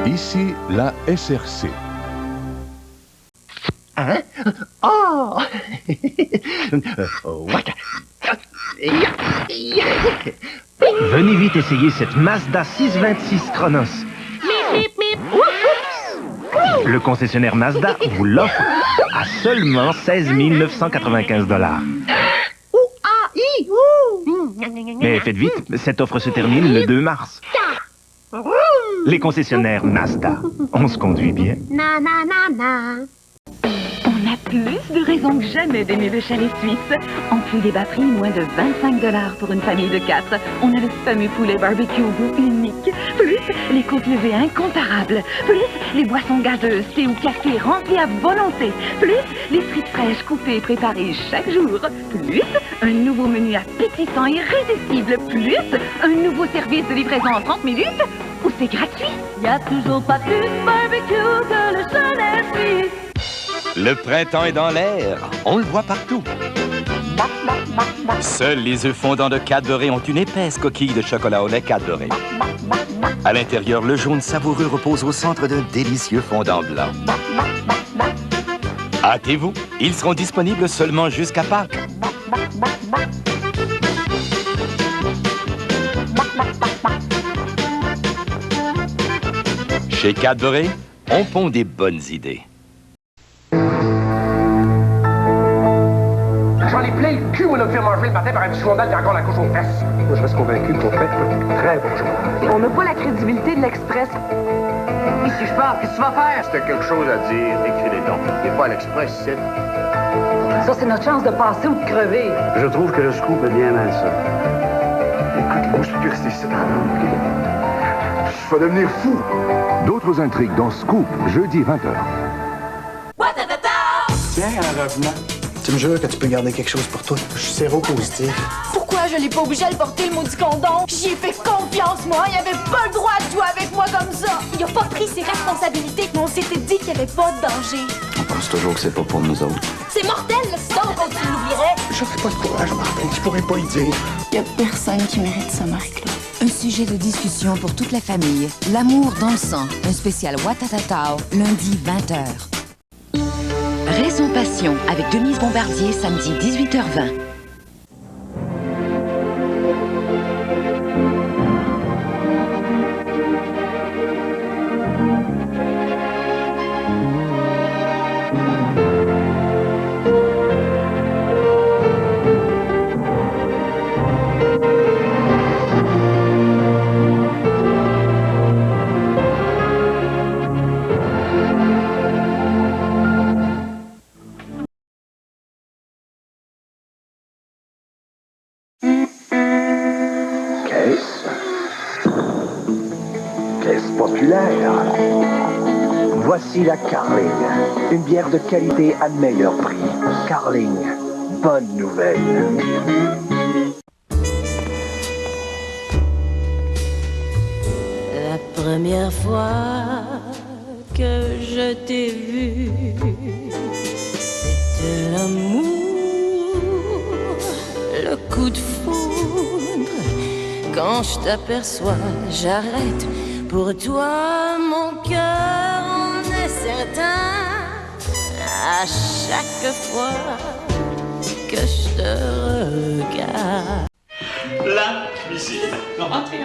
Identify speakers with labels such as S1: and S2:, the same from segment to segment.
S1: Ici la SRC.
S2: Hein? Oh!
S3: Venez vite essayer cette Mazda 626 Chronos. Le concessionnaire Mazda vous l'offre à seulement 16 995 $. Mais faites vite, cette offre se termine le 2 mars. Les concessionnaires Mazda, on se conduit bien.
S4: On a plus de raisons que jamais d'aimer le chalet suisse. En plus des batteries, moins de 25 $ pour une famille de 4. On a le fameux poulet barbecue au goût unique. Plus les côtes levées incomparables. Plus les boissons gazeuses, thé ou café remplis à volonté. Plus les frites fraîches coupées et préparées chaque jour. Plus un nouveau menu appétissant et irrésistible. Plus un nouveau service de livraison en 30 minutes. Ou c'est gratuit. Y a toujours pas plus de barbecue que le chalet suisse.
S5: Le printemps est dans l'air, on le voit partout. Seuls les œufs fondants de Cadbury ont une épaisse coquille de chocolat au lait Cadbury. À l'intérieur, le jaune savoureux repose au centre d'un délicieux fondant blanc. Hâtez-vous, ils seront disponibles seulement jusqu'à Pâques. Chez Cadbury, on pond des bonnes idées.
S6: J'en ai plein le cul, moi, de me faire manger le matin par un petit journal qui a encore la couche aux fesses. Moi, je reste convaincu qu'on fait un très bon journal.
S4: On n'a pas la crédibilité de l'Express.
S6: Et si je parle, qu'est-ce que tu vas faire? Si t'as quelque chose à dire, écris-les donc. T'es pas à l'Express, c'est...
S4: Ça, c'est notre chance de passer ou de crever.
S7: Je trouve que le scoop est bien mal ça.
S8: Écoute, bouge plus que rester ici dans l'ombre, OK? Je vais devenir fou.
S1: D'autres intrigues dans Scoop, jeudi 20h.
S7: Tiens, en revenant, tu me jures que tu peux garder quelque chose pour toi. Je suis séropositif.
S9: Pourquoi je l'ai pas obligé à le porter, le maudit condom? J'y ai fait confiance, moi. Il avait pas le droit de jouer avec moi comme ça. Il a pas pris ses responsabilités, mais on s'était dit qu'il y avait pas de danger.
S7: On pense toujours que c'est pas pour nous autres.
S9: C'est mortel, le sang, quand tu l'oublierais.
S7: J'aurais pas de courage, Martin. Je pourrais pas y dire.
S9: Y a personne qui mérite ça, Marie-Claude.
S10: Un sujet de discussion pour toute la famille. L'amour dans le sang. Un spécial Watatatao, lundi 20h. Raison Passion avec Denise Bombardier, samedi 18h20.
S11: Voici la Carling, une bière de qualité à meilleur prix. Carling, bonne nouvelle.
S12: La première fois que je t'ai vu, c'était l'amour, le coup de foudre. Quand je t'aperçois, j'arrête. Pour toi, mon cœur en est certain. À chaque fois que je te regarde.
S13: La cuisine. Non, entrez.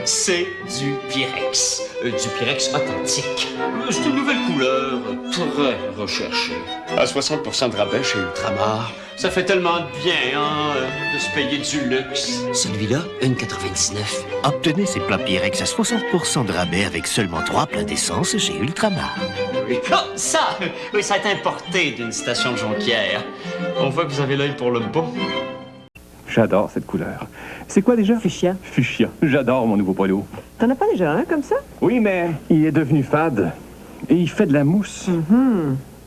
S13: C'est du Pyrex. Du Pyrex authentique. C'est une nouvelle couleur, très recherchée. À 60% de rabais chez Ultramar. Ça fait tellement de bien, hein, de se payer du luxe.
S14: Celui-là, 1,99. Obtenez ces plats Pyrex à 60% de rabais avec seulement 3 plats d'essence chez Ultramar.
S13: Oui. Oh, ça a été importé d'une station de Jonquière. On voit que vous avez l'œil pour le beau.
S15: J'adore cette couleur. C'est quoi déjà?
S16: Fuchsia.
S15: Fuchsia. J'adore mon nouveau polo.
S16: T'en as pas déjà un comme ça?
S15: Oui, mais il est devenu fade. Et il fait de la mousse.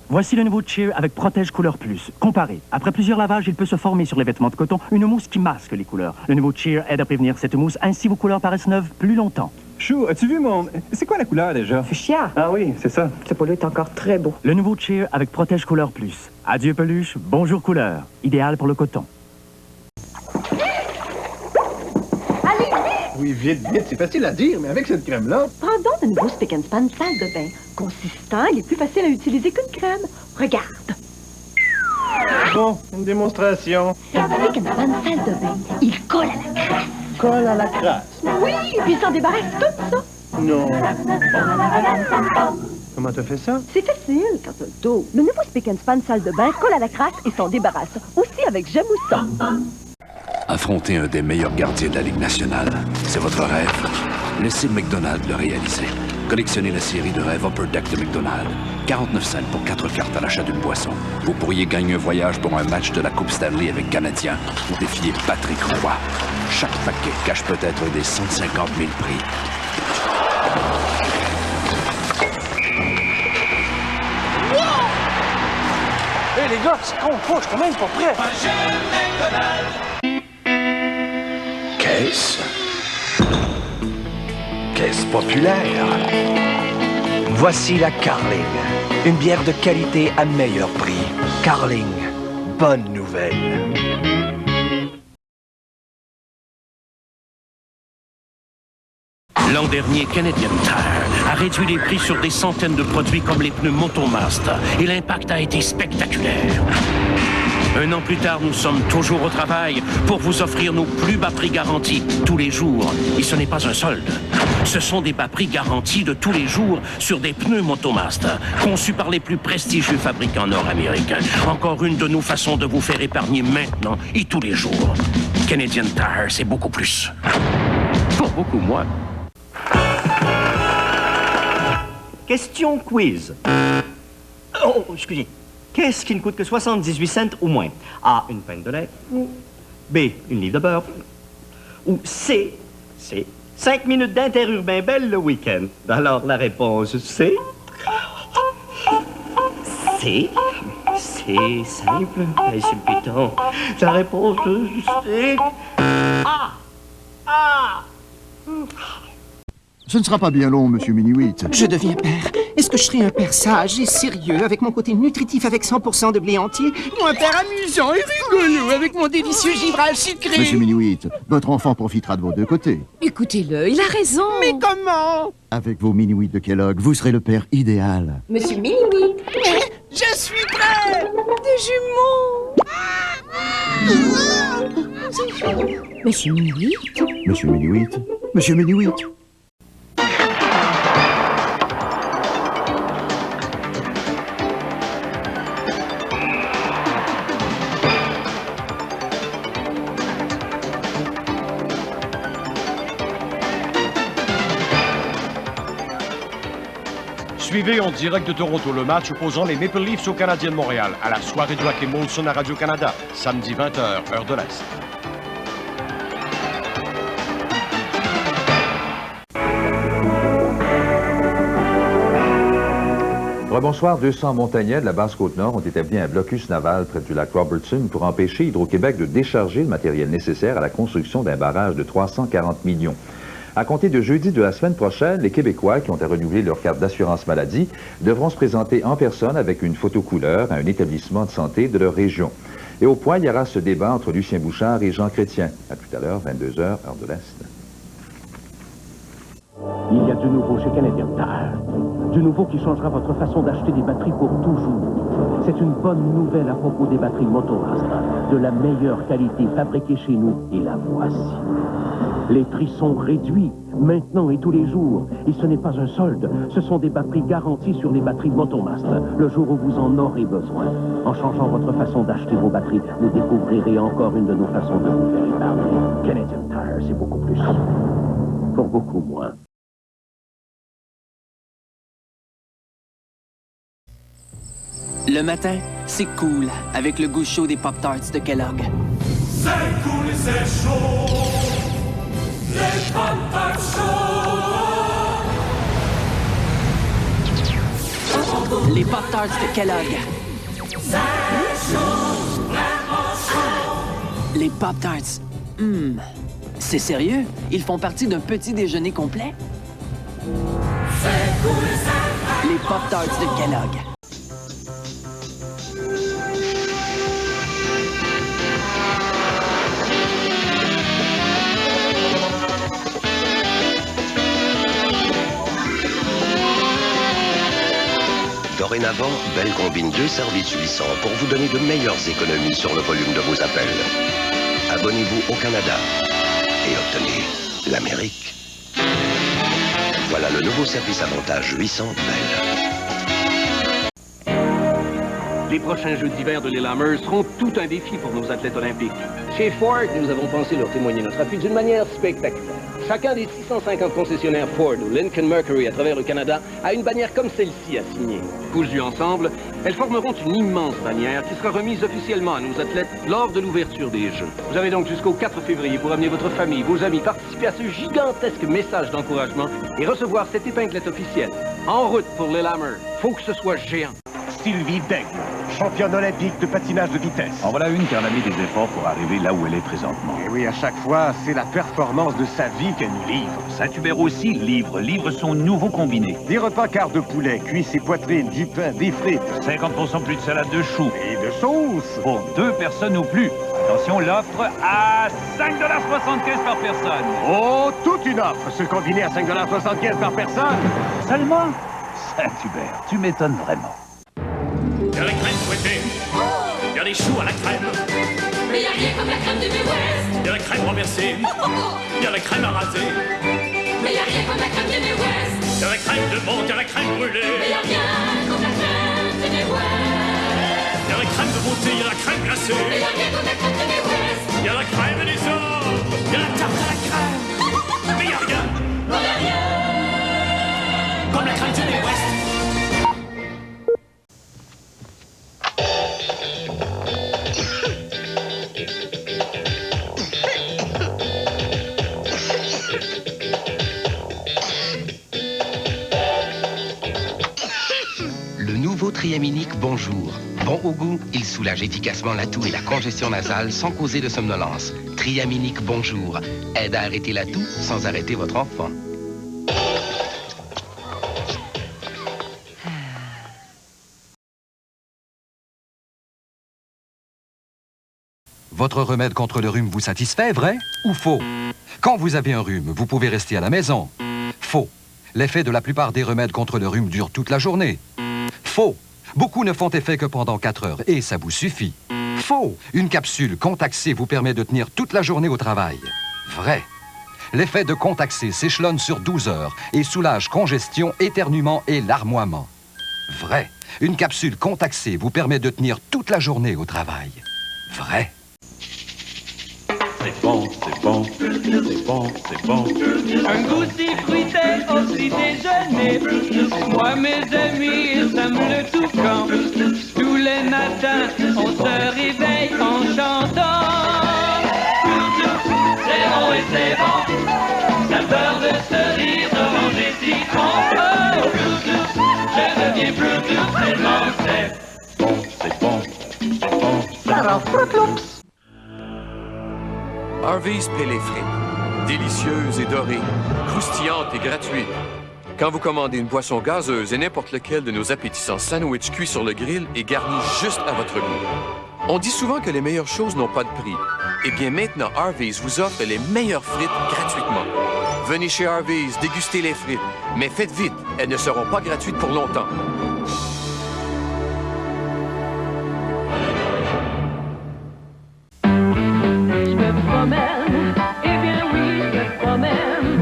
S17: Voici le nouveau Cheer avec Protège Couleur Plus. Comparé. Après plusieurs lavages, il peut se former sur les vêtements de coton une mousse qui masque les couleurs. Le nouveau Cheer aide à prévenir cette mousse, ainsi vos couleurs paraissent neuves plus longtemps.
S15: Chou, as-tu vu mon... C'est quoi la couleur déjà?
S16: Fuchsia.
S15: Ah oui, c'est ça.
S16: Ce polo est encore très beau.
S17: Le nouveau Cheer avec Protège Couleur Plus. Adieu peluche, bonjour couleur. Idéal pour le coton.
S9: Allez, vite!
S6: Oui, vite, vite, c'est facile à dire, mais avec cette crème-là...
S2: Prends donc le nouveau Spick & Span salle de bain. Consistant, il est plus facile à utiliser qu'une crème. Regarde.
S6: Bon, une démonstration.
S2: Le Spick & Span salle de bain, il colle à la crasse.
S6: Colle à la crasse.
S2: Oui, et puis il s'en débarrasse tout ça.
S6: Non. Comment t'as fait ça?
S2: C'est facile quand t'as le dos. Le nouveau Spick & Span salle de bain colle à la crasse et s'en débarrasse. Aussi avec Jamoussa.
S1: Affronter un des meilleurs gardiens de la Ligue nationale, c'est votre rêve? Laissez McDonald's le réaliser. Collectionnez la série de rêve Upper Deck de McDonald's. 49 cents pour 4 cartes à l'achat d'une boisson. Vous pourriez gagner un voyage pour un match de la Coupe Stanley avec Canadiens ou défier Patrick Roy. Chaque paquet cache peut-être un des 150 000 prix.
S6: Hé les gars, c'est con, je suis quand même pas prêt.
S11: Qu'est-ce populaire? Voici la Carling. Une bière de qualité à meilleur prix. Carling, bonne nouvelle.
S14: L'an dernier, Canadian Tire a réduit les prix sur des centaines de produits comme les pneus Motomaster et l'impact a été spectaculaire. Un an plus tard, nous sommes toujours au travail pour vous offrir nos plus bas prix garantis tous les jours. Et ce n'est pas un solde. Ce sont des bas prix garantis de tous les jours sur des pneus Motomaster, conçus par les plus prestigieux fabricants nord-américains. Encore une de nos façons de vous faire épargner maintenant et tous les jours. Canadian Tire, c'est beaucoup plus. Pour beaucoup moins.
S18: Question quiz. Oh, excusez. Qu'est-ce qui ne coûte que 78 cents ou moins? A, une pinte de lait. B, une livre de beurre. Ou C, 5 minutes d'interurbain belle le week-end. Alors, la réponse, C. C'est simple, insulpitant. La réponse, c'est...
S19: Ce ne sera pas bien long, monsieur Miniwit.
S20: Je deviens père. Est-ce que je serai un père sage et sérieux avec mon côté nutritif avec 100% de blé entier ou un père amusant et rigolo avec mon délicieux givrage sucré?
S19: Monsieur Miniwit, votre enfant profitera de vos deux côtés.
S10: Écoutez-le, il a raison.
S20: Mais comment?
S19: Avec vos Miniwit de Kellogg, vous serez le père idéal.
S9: Monsieur Miniwit.
S20: Je suis prêt!
S10: Des jumeaux. Monsieur Miniwit.
S19: Monsieur Miniwit. Monsieur Miniwit.
S21: Suivez en direct de Toronto le match opposant les Maple Leafs aux Canadiens de Montréal à la soirée de Joachim Molson à Radio-Canada, samedi 20h, heure de l'Est.
S22: Rebonsoir, 200 montagnais de la Basse-Côte-Nord ont établi un blocus naval près du lac Robertson pour empêcher Hydro-Québec de décharger le matériel nécessaire à la construction d'un barrage de 340 millions. À compter de jeudi de la semaine prochaine, les Québécois qui ont à renouveler leur carte d'assurance maladie devront se présenter en personne avec une photo couleur à un établissement de santé de leur région. Et au point, il y aura ce débat entre Lucien Bouchard et Jean Chrétien. À tout à l'heure, 22h, heure de l'Est.
S17: Il y a du nouveau chez Canadian Tire. Du nouveau qui changera votre façon d'acheter des batteries pour toujours. C'est une bonne nouvelle à propos des batteries Motomaster. De la meilleure qualité fabriquée chez nous, et la voici. Les prix sont réduits, maintenant et tous les jours. Et ce n'est pas un solde, ce sont des batteries garanties sur les batteries Motomaster, le jour où vous en aurez besoin. En changeant votre façon d'acheter vos batteries, vous découvrirez encore une de nos façons de vous faire épargner. Canadian Tire, c'est beaucoup plus. Pour beaucoup moins.
S23: Le matin, c'est cool, avec le goût chaud des Pop-Tarts de Kellogg.
S24: C'est cool et c'est chaud, les Pop-Tarts chauds.
S23: Les Pop-Tarts de Kellogg.
S24: C'est chaud, vraiment chaud.
S23: Les Pop-Tarts. C'est sérieux? Ils font partie d'un petit déjeuner complet?
S24: C'est cool et c'est
S23: Les Pop-Tarts de Kellogg.
S3: Dorénavant, Bell combine 2 services 800 pour vous donner de meilleures économies sur le volume de vos appels. Abonnez-vous au Canada et obtenez l'Amérique. Voilà le nouveau service avantage 800 Bell.
S4: Les prochains Jeux d'hiver de l'île Hammer seront tout un défi pour nos athlètes olympiques. Chez Ford, nous avons pensé leur témoigner notre appui d'une manière spectaculaire. Chacun des 650 concessionnaires Ford ou Lincoln Mercury à travers le Canada a une bannière comme celle-ci à signer. Cousues ensemble, elles formeront une immense bannière qui sera remise officiellement à nos athlètes lors de l'ouverture des Jeux. Vous avez donc jusqu'au 4 février pour amener votre famille, vos amis, participer à ce gigantesque message d'encouragement et recevoir cette épinglette officielle. En route pour l'île Hammer, faut que ce soit géant.
S21: Sylvie Daigle, championne olympique de patinage de vitesse.
S5: En voilà une qui en a mis des efforts pour arriver là où elle est présentement.
S21: Et oui, à chaque fois, c'est la performance de sa vie qu'elle nous livre.
S5: Saint-Hubert aussi livre son nouveau combiné.
S21: Des repas quart de poulet, cuisses et poitrines, du pain, des frites.
S5: 50% plus de salade de choux.
S21: Et de sauce.
S5: Pour 2 personnes ou plus. Attention, l'offre à 5,75 $ par personne.
S21: Oh, toute une offre, ce combiné à 5,75 $ par personne.
S5: Seulement Saint-Hubert, tu m'étonnes vraiment.
S24: Il y a la crème fouettée, il y a les choux à la crème. Mais il n'y a rien comme la crème de Midwest. Il y a la crème renversée, il y a la crème arasée. Mais il n'y a rien comme la crème de Midwest. Il y a la crème de menthe, il y a la crème brûlée. Mais il n'y a rien comme la crème de Midwest. Il y a la crème de montée, il y a la crème glacée. Mais il n'y a rien comme la crème de Midwest. Il y a la crème des ors, il y a la tarte à la crème. Mais il n'y a rien. Non, il n'y a rien comme la crème de Midwest.
S3: Triaminique Bonjour. Bon au goût, il soulage efficacement la toux et la congestion nasale sans causer de somnolence. Triaminique Bonjour aide à arrêter la toux sans arrêter votre enfant.
S8: Votre remède contre le rhume vous satisfait, vrai ou faux? Quand vous avez un rhume, vous pouvez rester à la maison. Faux. L'effet de la plupart des remèdes contre le rhume dure toute la journée. Faux. Beaucoup ne font effet que pendant 4 heures et ça vous suffit. Faux. Une capsule Contac-C vous permet de tenir toute la journée au travail. Vrai. L'effet de Contac-C s'échelonne sur 12 heures et soulage congestion, éternuement et larmoiement. Vrai. Une capsule Contac-C vous permet de tenir toute la journée au travail. Vrai.
S5: C'est bon, c'est bon, c'est bon, c'est bon.
S24: Un goût si fruité au petit déjeuner. Moi, mes amis, ça me le toucan. Tous les matins, on se réveille en chantant. C'est bon et c'est bon. Saveur de cerise, orange et citron. Oh, je deviens Bluetooth tellement c'est
S5: bon, c'est bon, c'est bon, c'est bon.
S25: Harvey's paie les frites. Délicieuses et dorées, croustillantes et gratuites. Quand vous commandez une boisson gazeuse et n'importe lequel de nos appétissants sandwichs cuits sur le grill est garni juste à votre goût. On dit souvent que les meilleures choses n'ont pas de prix. Eh bien maintenant, Harvey's vous offre les meilleures frites gratuitement. Venez chez Harvey's déguster les frites, mais faites vite, elles ne seront pas gratuites pour longtemps.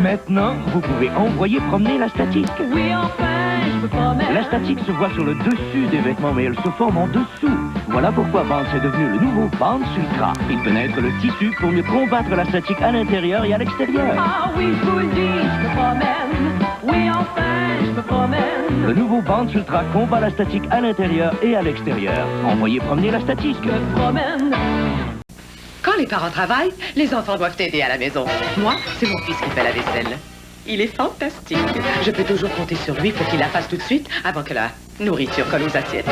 S17: Maintenant, vous pouvez envoyer promener la statique.
S24: Oui, enfin, je me promène.
S17: La statique se voit sur le dessus des vêtements, mais elle se forme en dessous. Voilà pourquoi Vance est devenu le nouveau Vance Ultra. Il pénètre le tissu pour mieux combattre la statique à l'intérieur et à l'extérieur.
S24: Ah oui, je vous le dis, je me promène. Oui, enfin, je me promène.
S17: Le nouveau Vance Ultra combat la statique à l'intérieur et à l'extérieur. Envoyez promener la statique.
S24: Je me promène.
S26: Quand les parents travaillent, les enfants doivent aider à la maison. Moi, c'est mon fils qui fait la vaisselle. Il est fantastique. Je peux toujours compter sur lui pour qu'il la fasse tout de suite avant que la nourriture colle aux assiettes.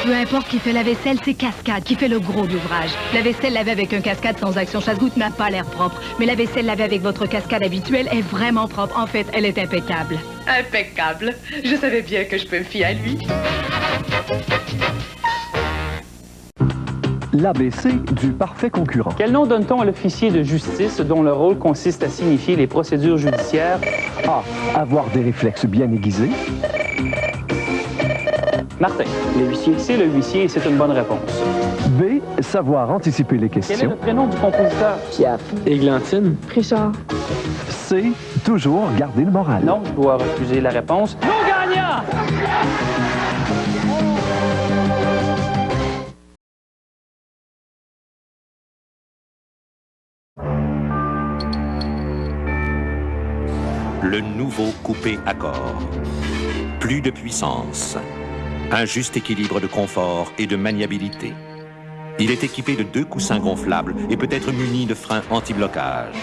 S27: Peu importe qui fait la vaisselle, c'est Cascade qui fait le gros de l'ouvrage. La vaisselle lavée avec un Cascade sans action chasse-goutte n'a pas l'air propre. Mais la vaisselle lavée avec votre Cascade habituelle est vraiment propre. En fait, elle est impeccable.
S26: Impeccable. Je savais bien que je peux me fier à lui.
S1: l'ABC du parfait concurrent.
S2: Quel nom donne-t-on à l'officier de justice dont le rôle consiste à signifier les procédures judiciaires?
S1: A. Avoir des réflexes bien aiguisés.
S2: Martin, le huissier. C'est le huissier et c'est une bonne réponse.
S1: B. Savoir anticiper les questions.
S2: Quel est le prénom du compositeur? Piaf. Églantine.
S27: Richard.
S1: C. Toujours garder le moral.
S2: Non, je dois refuser la réponse. Nos gagnants!
S7: Le nouveau coupé Accord. Plus de puissance. Un juste équilibre de confort et de maniabilité. Il est équipé de 2 coussins gonflables et peut être muni de freins anti-blocage.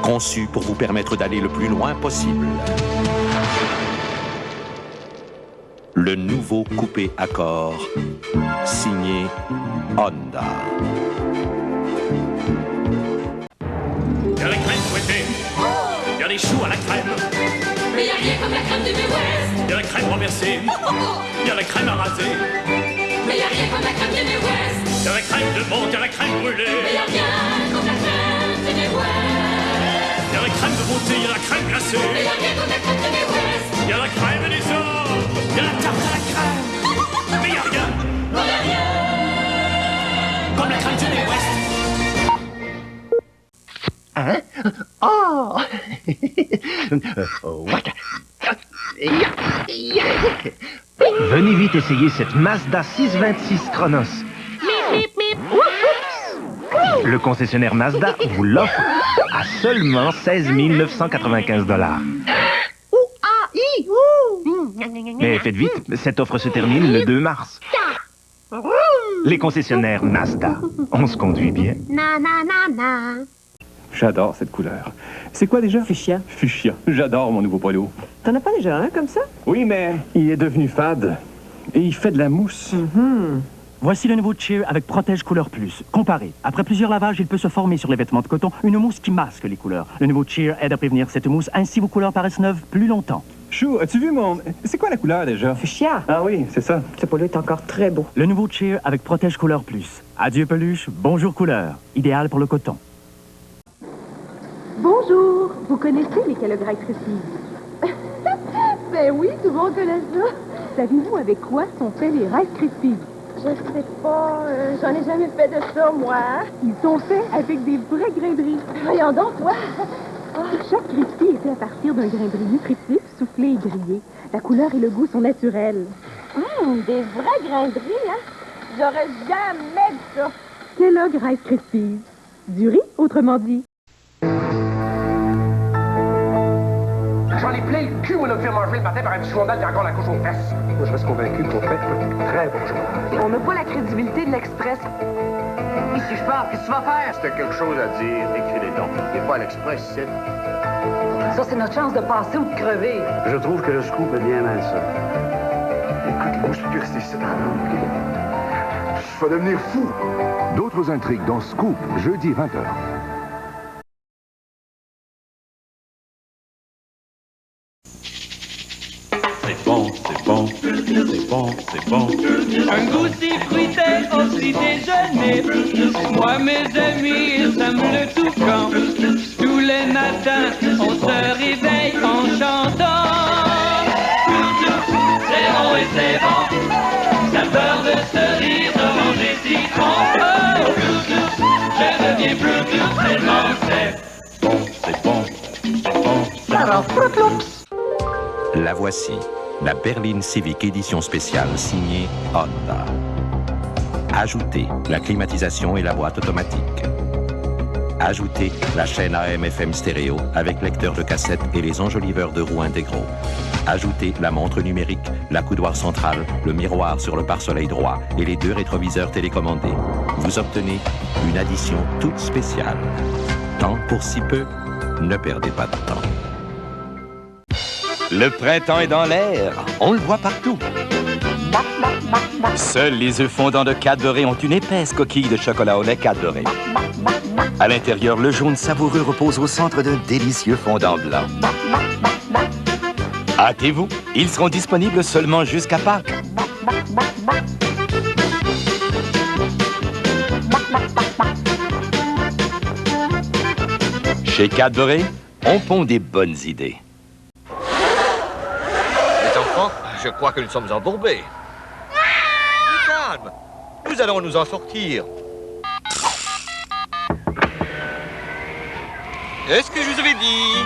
S7: Conçu pour vous permettre d'aller le plus loin possible. Le nouveau coupé Accord, signé Honda.
S24: Il y a la crème fouettée. Il y a des choux à la crème. Mais il n'y a rien comme la crème du Midwest. Il y a la crème renversée. Il y a la crème à raser. Mais il n'y a rien comme la crème du Midwest. Il y a la crème de menthe, il y a la crème brûlée. Mais il n'y a rien comme la crème du Midwest. Il y a la crème de beauté, il y a la crème glacée. Mais il n'y a rien comme la crème du Midwest. Il y a la crème des hommes. Il y a la tarte à la crème. Mais il n'y a rien. Mais il n'y a rien comme la crème du Midwest.
S11: Hein? Oh! Venez vite essayer cette Mazda 626 Chronos. Le concessionnaire Mazda vous l'offre à seulement 16 995 $. Mais faites vite, cette offre se termine le 2 mars. Les concessionnaires Mazda, on se conduit bien.
S27: Na na na na.
S22: J'adore cette couleur. C'est quoi déjà? Fuchsia. Fuchsia. J'adore mon nouveau polo.
S12: T'en as pas déjà un comme ça?
S22: Oui, mais il est devenu fade. Et il fait de la mousse.
S13: Voici le nouveau Cheer avec Protège Couleur Plus. Comparé. Après plusieurs lavages, il peut se former sur les vêtements de coton une mousse qui masque les couleurs. Le nouveau Cheer aide à prévenir cette mousse, ainsi vos couleurs paraissent neuves plus longtemps.
S22: Chou, as-tu vu mon... C'est quoi la couleur déjà?
S12: Fuchsia.
S22: Ah oui, c'est ça.
S12: Ce polo est encore très beau.
S13: Le nouveau Cheer avec Protège Couleur Plus. Adieu peluche, bonjour couleur. Idéal pour le coton.
S27: Bonjour. Vous connaissez les Kellogg Rice Krispies? Ben oui, tout le monde connaît ça. Savez-vous avec quoi sont faits les Rice Krispies? Je sais pas. J'en ai jamais fait de ça, moi. Ils sont faits avec des vrais grains de riz. Voyons donc, toi. Chaque Crispy est fait à partir d'un grain de riz nutritif, soufflé et grillé. La couleur et le goût sont naturels.
S9: Des vrais grains de riz, hein? J'aurais jamais vu ça.
S27: Kellogg Rice Krispies. Du riz, autrement dit.
S6: J'en ai plein le cul, moi, de me faire manger le matin par un petit journal qui a encore la couche aux fesses. Moi, je reste convaincu qu'on fait un très bon journal.
S12: On n'a pas la crédibilité de l'Express.
S15: Et si je pars, qu'est-ce que tu vas faire? Si t'as quelque chose à dire, écris-le donc. T'es pas à l'Express, c'est...
S12: Ça, c'est notre chance de passer ou de crever.
S15: Je trouve que le scoop est bien mal, ça.
S16: Écoute, bouge plus rester ici dans l'ombre, OK? Je vais devenir fou. D'autres intrigues dans Scoop, jeudi 20h.
S28: C'est bon, c'est bon, c'est bon, c'est bon.
S24: Un goûter fruité au petit déjeuner. Moi, mes amis, ça me le toucan. Tous les matins, on se réveille en chantant. C'est bon et c'est bon. Saveur de cerise, orange et citron. Oh, je deviens Bluetooth tellement c'est
S28: bon, c'est bon, c'est bon, c'est bon.
S7: La voici, la berline Civic édition spéciale signée Honda. Ajoutez la climatisation et la boîte automatique. Ajoutez la chaîne AM/FM stéréo avec lecteur de cassette et les enjoliveurs de roues intégraux. Ajoutez la montre numérique, la coudoir centrale, le miroir sur le pare-soleil droit et les 2 rétroviseurs télécommandés. Vous obtenez une addition toute spéciale. Tant pour si peu, ne perdez pas de temps.
S29: Le printemps est dans l'air, on le voit partout. Seuls les œufs fondants de Cadbury ont une épaisse coquille de chocolat au lait Cadbury. À l'intérieur, le jaune savoureux repose au centre d'un délicieux fondant blanc. Hâtez-vous, ils seront disponibles seulement jusqu'à Pâques. Chez Cadoré, on pond des bonnes idées.
S11: Les enfants, je crois que nous sommes embourbés. Calme, nous allons nous en sortir. Est-ce que je vous avais dit?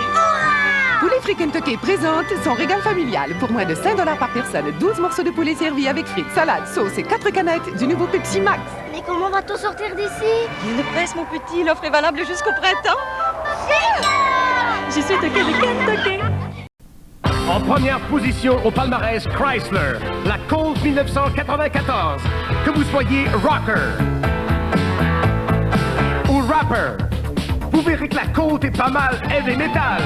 S3: Poulet Frit Kentucky présente son régal familial pour moins de 5 $ par personne. 12 morceaux de poulet servis avec frites, salade, sauce et 4 canettes du nouveau Pepsi Max.
S9: Mais comment va-t-on sortir d'ici?
S3: Il ne presse, mon petit. L'offre est valable jusqu'au printemps.
S9: J'y suis toqué de Kentucky.
S6: En première position au palmarès Chrysler, la Colt 1994. Que vous soyez rocker ou rapper, vous verrez que la Colt est pas mal heavy metal.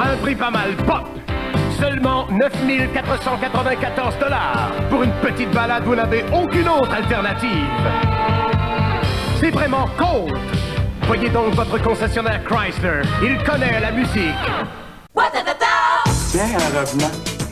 S6: À un prix pas mal pop. Seulement 9 494 $. Pour une petite balade, vous n'avez aucune autre alternative. C'est vraiment Colt. Voyez donc votre concessionnaire Chrysler. Il connaît la musique.
S4: Tiens, en revenant,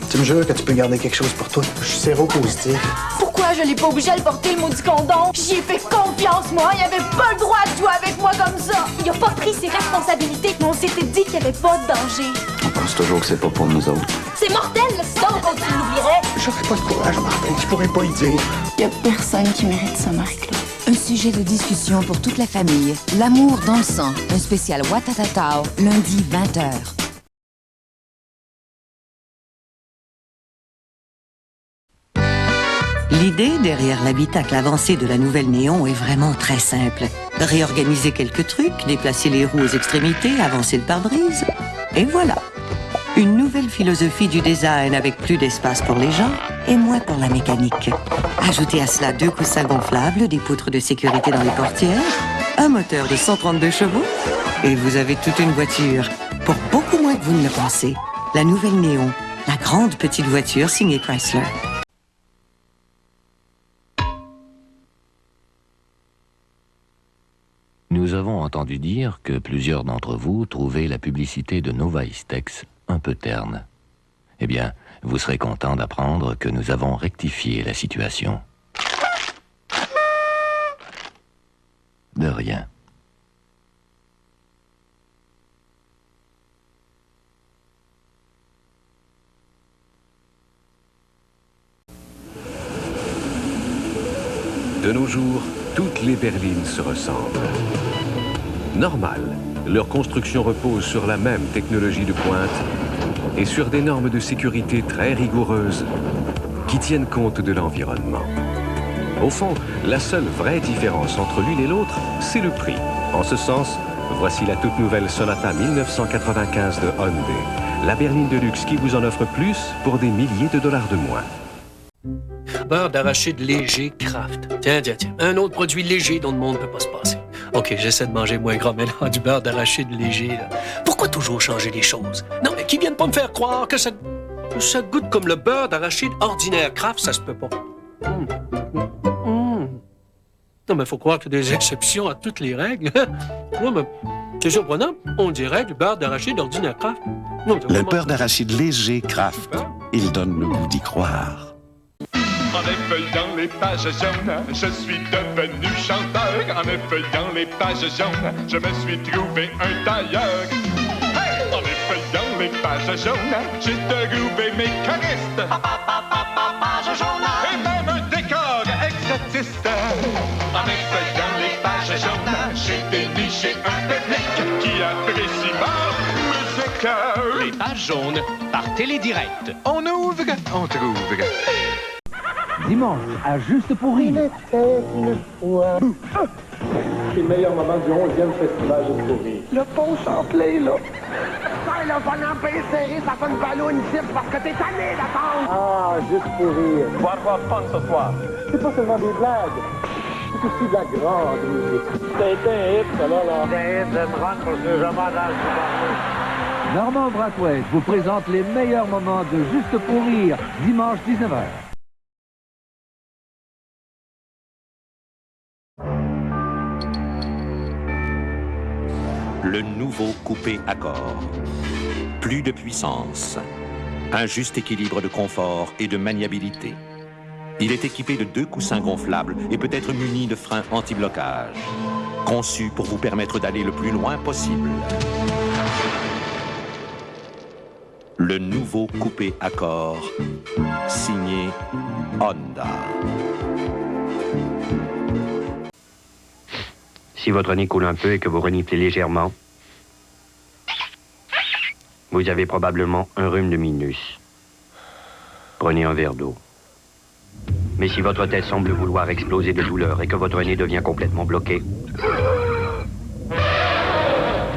S4: tu me jures que tu peux garder quelque chose pour toi? Je suis séropositif.
S9: Pourquoi je l'ai pas obligé à le porter, le maudit condom? J'y ai fait confiance, moi. Il avait pas le droit de jouer avec moi comme ça. Il a pas pris ses responsabilités, mais on s'était dit qu'il y avait pas de danger.
S4: On pense toujours que c'est pas pour nous autres.
S9: C'est mortel, le stone, quand tu l'oublierais.
S4: J'aurais pas de courage, Martin. Je pourrais pas y dire.
S9: Y a personne qui mérite ça, Marie-Claude.
S10: Un sujet de discussion pour toute la famille. L'amour dans le sang. Un spécial Watatatao, lundi 20h.
S14: L'idée derrière l'habitacle avancé de la nouvelle Néon est vraiment très simple. Réorganiser quelques trucs, déplacer les roues aux extrémités, avancer le pare-brise. Et voilà. Une nouvelle philosophie du design avec plus d'espace pour les gens et moins pour la mécanique. Ajoutez à cela 2 coussins gonflables, des poutres de sécurité dans les portières, un moteur de 132 chevaux et vous avez toute une voiture pour beaucoup moins que vous ne le pensez. La nouvelle Néon, la grande petite voiture signée Chrysler.
S18: Nous avons entendu dire que plusieurs d'entre vous trouvaient la publicité de Nova Istex un peu terne. Eh bien, vous serez content d'apprendre que nous avons rectifié la situation. De rien.
S19: De nos jours, toutes les berlines se ressemblent. Normal, leur construction repose sur la même technologie de pointe et sur des normes de sécurité très rigoureuses qui tiennent compte de l'environnement. Au fond, la seule vraie différence entre l'une et l'autre, c'est le prix. En ce sens, voici la toute nouvelle Sonata 1995 de Hyundai, la berline de luxe qui vous en offre plus pour des milliers de dollars de moins.
S20: Beurre d'arachide léger Kraft. Tiens. Un autre produit léger dont le monde ne peut pas se passer. OK, j'essaie de manger moins gras, mais là, du beurre d'arachide léger, là. Pourquoi toujours changer les choses? Non, mais qui viennent pas me faire croire que ça goûte comme le beurre d'arachide ordinaire Kraft, ça se peut pas. Non, mais faut croire qu'il y a des exceptions à toutes les règles. Ouais, mais c'est surprenant. On dirait du beurre d'arachide ordinaire Kraft. Non,
S21: le beurre d'arachide léger Kraft. Il donne le goût d'y croire.
S24: En effeuillant les pages jaunes, je suis devenu chanteur. En effeuillant les pages jaunes, je me suis trouvé un tailleur. Hey! En effeuillant les pages jaunes, j'ai trouvé mes choristes. Page jaune. Et même un décor exotiste. En effeuillant les pages jaunes, j'ai déniché un public qui apprécie ma musique.
S23: Les pages jaunes par Télédirect.
S24: On ouvre, on trouve.
S1: Dimanche, à Juste pour rire.
S6: C'est le meilleur moment du 11e festival Juste pour rire. Le pont Champlain, là. Ça, là, va l'empêcher serré, ça fait une ballonne ici parce que t'es tanné d'attendre. Ah, Juste pour rire. On va avoir fun ce soir. C'est pas seulement des blagues. C'est aussi de la grande musique. C'était un hit, ça, là. Des hits de rock, parce que jamais dans le
S1: Normand Brathwaite vous présente les meilleurs moments de Juste pour rire, dimanche 19h.
S7: Le nouveau coupé Accord. Plus de puissance. Un juste équilibre de confort et de maniabilité. Il est équipé de 2 coussins gonflables et peut être muni de freins anti-blocage. conçu pour vous permettre d'aller le plus loin possible. Le nouveau coupé Accord, signé Honda.
S2: Si votre nez coule un peu et que vous reniflez légèrement, vous avez probablement un rhume de minus. Prenez un verre d'eau. Mais si votre tête semble vouloir exploser de douleur et que votre nez devient complètement bloqué,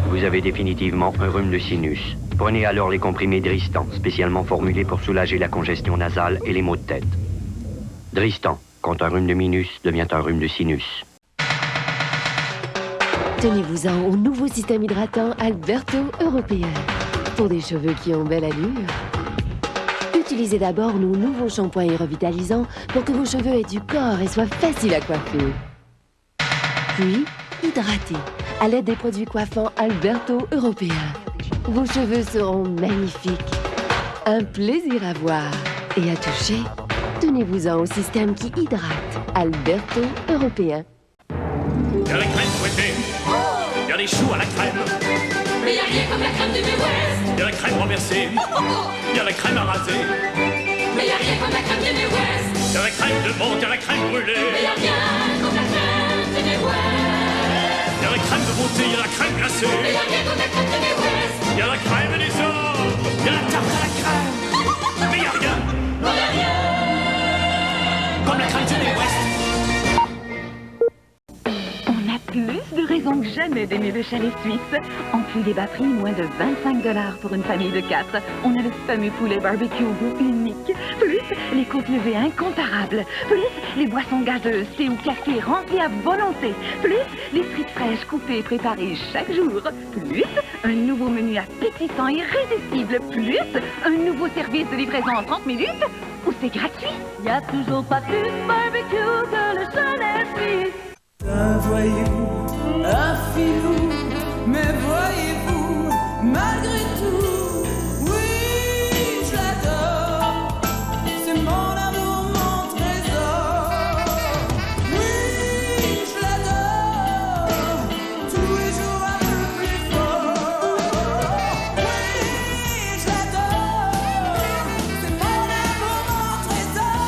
S2: vous avez définitivement un rhume de sinus. Prenez alors les comprimés Dristan, spécialement formulés pour soulager la congestion nasale et les maux de tête. Dristan, quand un rhume de minus devient un rhume de sinus.
S5: Tenez-vous-en au nouveau système hydratant Alberto Européen. Pour des cheveux qui ont belle allure. Utilisez d'abord nos nouveaux shampoings et revitalisants pour que vos cheveux aient du corps et soient faciles à coiffer. Puis, hydratez à l'aide des produits coiffants Alberto Européen. Vos cheveux seront magnifiques. Un plaisir à voir et à toucher. Tenez-vous-en au système qui hydrate Alberto Européen.
S24: Il y a la crème fouettée. Il y a des choux à la crème.
S9: Mais y a rien comme la crème du Midwest.
S24: Il y a la crème renversée. Il y a la crème à raser.
S9: Mais y a rien comme la crème du Midwest.
S24: Il y a la crème de menthe, il y a la crème brûlée.
S9: Mais y a rien comme la crème du Midwest.
S24: Il y a la crème de beauté, il y a la crème glacée.
S9: Mais y a rien comme la crème du Midwest.
S24: Il y a la crème des ors. Il y a la tarte à la crème. Mais il y a rien.
S9: Non, y a rien
S24: comme la crème du Midwest.
S8: Plus de raisons que jamais d'aimer le chalet suisse. En poulet bas prix, moins de 25 $ pour une famille de 4. On a le fameux poulet barbecue au goût unique. Plus les côtes levées incomparables. Plus les boissons gazeuses, thé ou café remplis à volonté. Plus les frites fraîches coupées et préparées chaque jour. Plus un nouveau menu appétissant et irrésistible. Plus un nouveau service de livraison en 30 minutes. Ou c'est gratuit. Y a toujours pas plus barbecue que le chalet suisse.
S13: Un voyou, un filou, mais voyez-vous, malgré tout, oui, je l'adore, c'est mon amour, mon trésor, oui, je l'adore, tous les jours un peu plus fort, oui, je l'adore, c'est mon amour, mon trésor.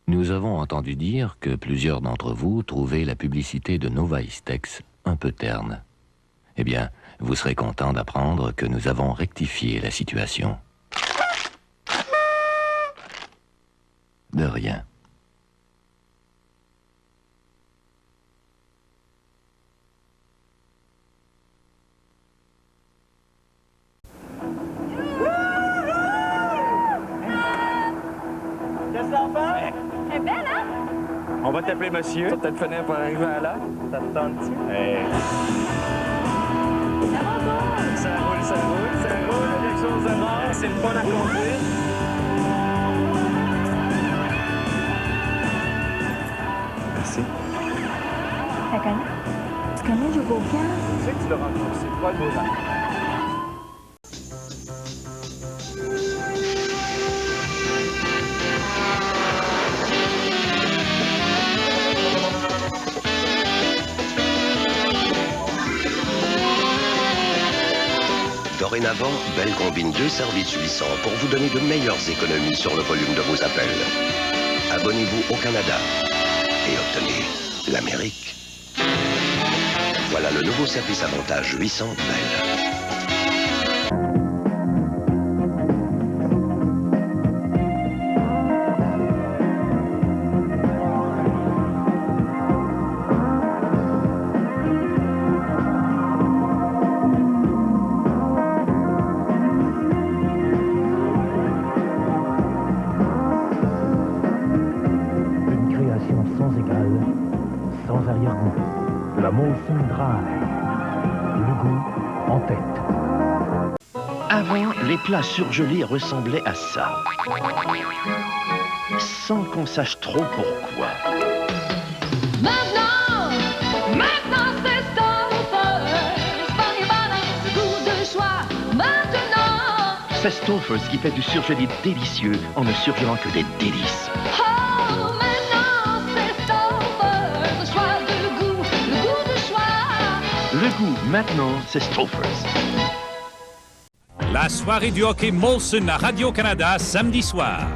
S18: Nous avons entendu dire que plusieurs d'entre vous trouvaient la publicité de Nova Istex un peu terne. Eh bien, vous serez content d'apprendre que nous avons rectifié la situation. De rien.
S8: C'est belle, hein?
S17: On va t'appeler monsieur. Tu vas peut-être finir par arriver à l'heure. Ça te tente-tu? Ça roule, ça roule, ça roule. Il y a quelque chose de rare. C'est le fun à conduire. Merci.
S8: Tu connais? Tu connais Joe Bocan?
S17: Tu sais que tu l'as rencontré. C'est quoi le beau temps?
S22: Dorénavant, Bell combine 2 services 800 pour vous donner de meilleures économies sur le volume de vos appels. Abonnez-vous au Canada et obtenez l'Amérique. Voilà le nouveau service avantage 800 Bell.
S25: Sans égal, sans arrière-goût. La Molson Dry. Le goût en tête.
S26: Avant, les plats surgelés ressemblaient à ça. Sans qu'on sache trop pourquoi.
S9: Maintenant c'est Stouffer.
S26: C'est Stouffer's qui fait du surgelé délicieux en ne surgelant que des délices.
S13: Oh, maintenant c'est Stouffer's, le choix de goût de choix.
S26: Le goût, maintenant, c'est Stouffer's.
S3: La soirée du hockey Molson à Radio-Canada samedi soir.